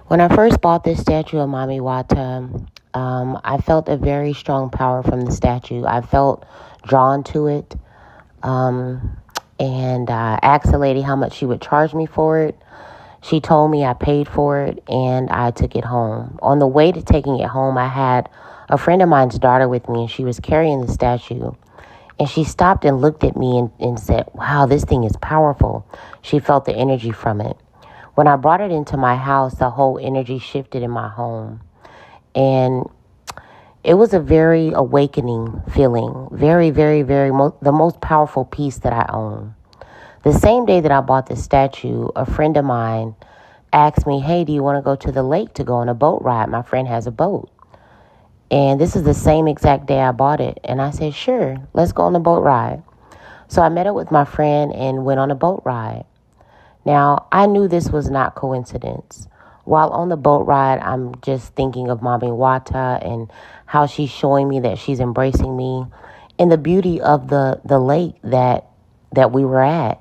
When I first bought this statue of Mami Wata, I felt a very strong power from the statue. I felt drawn to it. And I asked the lady how much she would charge me for it. She told me, I paid for it, and I took it home. On the way to taking it home, I had a friend of mine's daughter with me, and she was carrying the statue. And she stopped and looked at me and said, wow, this thing is powerful. She felt the energy from it. When I brought it into my house, the whole energy shifted in my home. And it was a very awakening feeling. Very, very, very, the most powerful piece that I own. The same day that I bought the statue, a friend of mine asked me, hey, do you want to go to the lake to go on a boat ride? My friend has a boat. And this is the same exact day I bought it. And I said, sure, let's go on a boat ride. So I met up with my friend and went on a boat ride. Now, I knew this was not coincidence. While on the boat ride, I'm just thinking of Mami Wata and how she's showing me that she's embracing me and the beauty of the lake that we were at.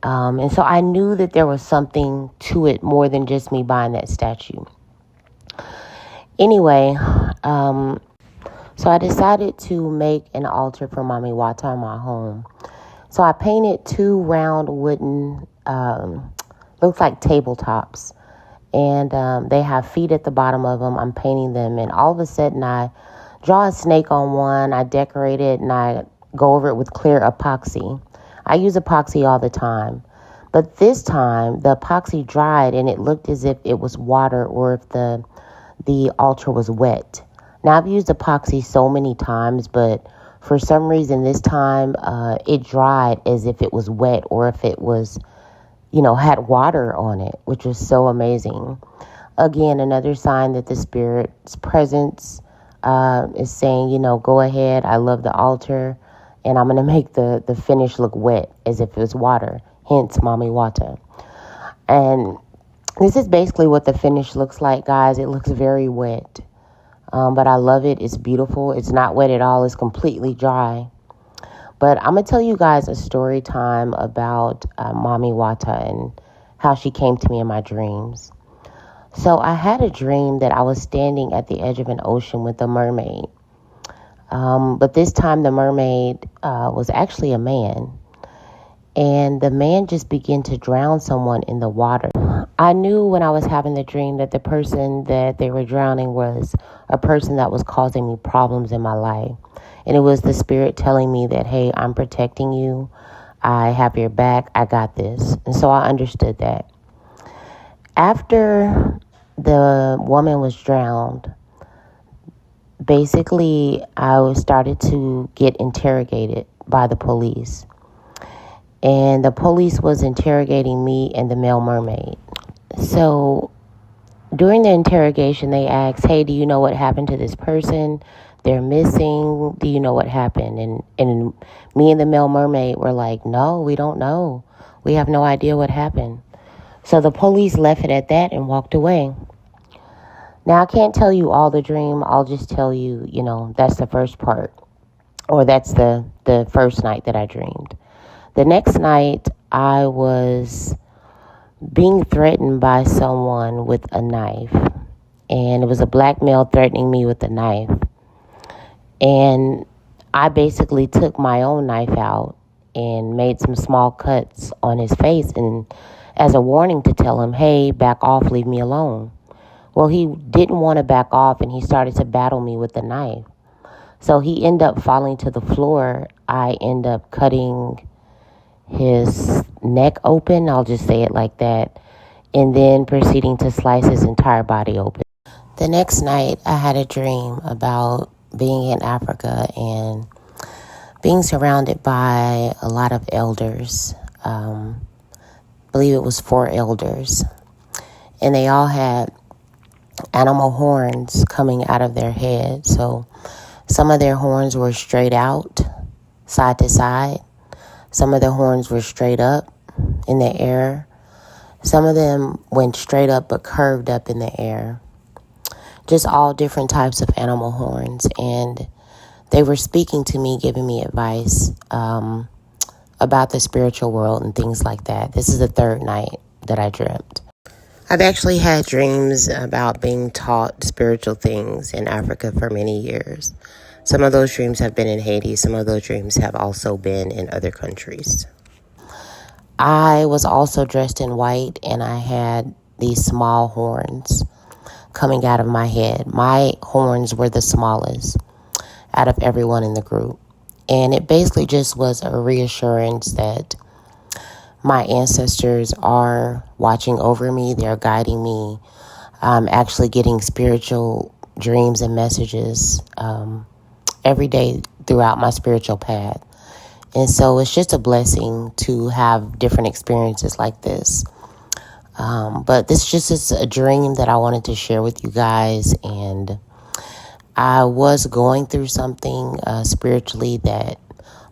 And so I knew that there was something to it more than just me buying that statue. Anyway, so I decided to make an altar for Mami Wata in my home. So I painted 2 round wooden, looks like tabletops. And they have feet at the bottom of them. I'm painting them. And all of a sudden, I draw a snake on one. I decorate it, and I go over it with clear epoxy. I use epoxy all the time. But this time, the epoxy dried, and it looked as if it was water or if the altar was wet. Now, I've used epoxy so many times, but for some reason this time, it dried as if it was wet or if it was, had water on it, which was so amazing. Again, another sign that the Spirit's presence is saying, go ahead. I love the altar, and I'm going to make the finish look wet as if it was water, hence Mami Wata. And this is basically what the finish looks like, guys. It looks very wet, but I love it. It's beautiful. It's not wet at all. It's completely dry. But I'm going to tell you guys a story time about Mami Wata and how she came to me in my dreams. So I had a dream that I was standing at the edge of an ocean with a mermaid. But this time the mermaid was actually a man. And the man just began to drown someone in the water. I knew when I was having the dream that the person that they were drowning was a person that was causing me problems in my life. And it was the Spirit telling me that, hey, I'm protecting you. I have your back. I got this. And so I understood that. After the woman was drowned, basically I started to get interrogated by the police. And the police was interrogating me and the male mermaid. So during the interrogation, they asked, hey, do you know what happened to this person? They're missing. Do you know what happened? And me and the male mermaid were like, no, we don't know. We have no idea what happened. So the police left it at that and walked away. Now, I can't tell you all the dream. I'll just tell you, that's the first part. Or that's the first night that I dreamed. The next night, I was being threatened by someone with a knife. And it was a black male threatening me with a knife. And I basically took my own knife out and made some small cuts on his face and as a warning to tell him, hey, back off, leave me alone. Well, he didn't want to back off, and he started to battle me with the knife. So he ended up falling to the floor. I ended up cutting his neck open, I'll just say it like that, and then proceeding to slice his entire body open. The next night, I had a dream about being in Africa and being surrounded by a lot of elders. I believe it was 4 elders. And they all had animal horns coming out of their head. So some of their horns were straight out, side to side. Some of the horns were straight up in the air. Some of them went straight up but curved up in the air. Just all different types of animal horns. And they were speaking to me, giving me advice about the spiritual world and things like that. This is the 3rd night that I dreamt. I've actually had dreams about being taught spiritual things in Africa for many years. Some of those dreams have been in Haiti. Some of those dreams have also been in other countries. I was also dressed in white and I had these small horns coming out of my head. My horns were the smallest out of everyone in the group. And it basically just was a reassurance that my ancestors are watching over me. They're guiding me. I'm actually getting spiritual dreams and messages every day throughout my spiritual path. And so it's just a blessing to have different experiences like this. But this just is a dream that I wanted to share with you guys. And I was going through something spiritually that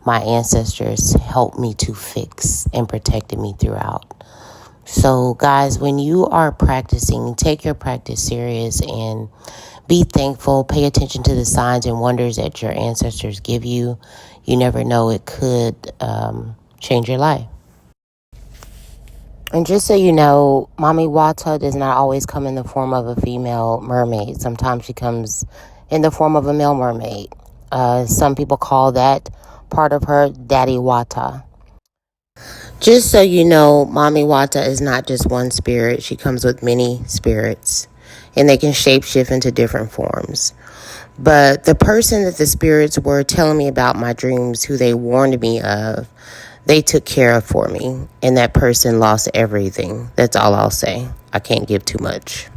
my ancestors helped me to fix and protected me throughout. So, guys, when you are practicing, take your practice serious and be thankful. Pay attention to the signs and wonders that your ancestors give you. You never know, it could change your life. And just so you know, Mami Wata does not always come in the form of a female mermaid. Sometimes she comes in the form of a male mermaid. Some people call that part of her Daddy Wata. Just so you know, Mami Wata is not just one spirit. She comes with many spirits, and they can shapeshift into different forms. But the person that the spirits were telling me about my dreams, who they warned me of, they took care of for me, and that person lost everything. That's all I'll say. I can't give too much.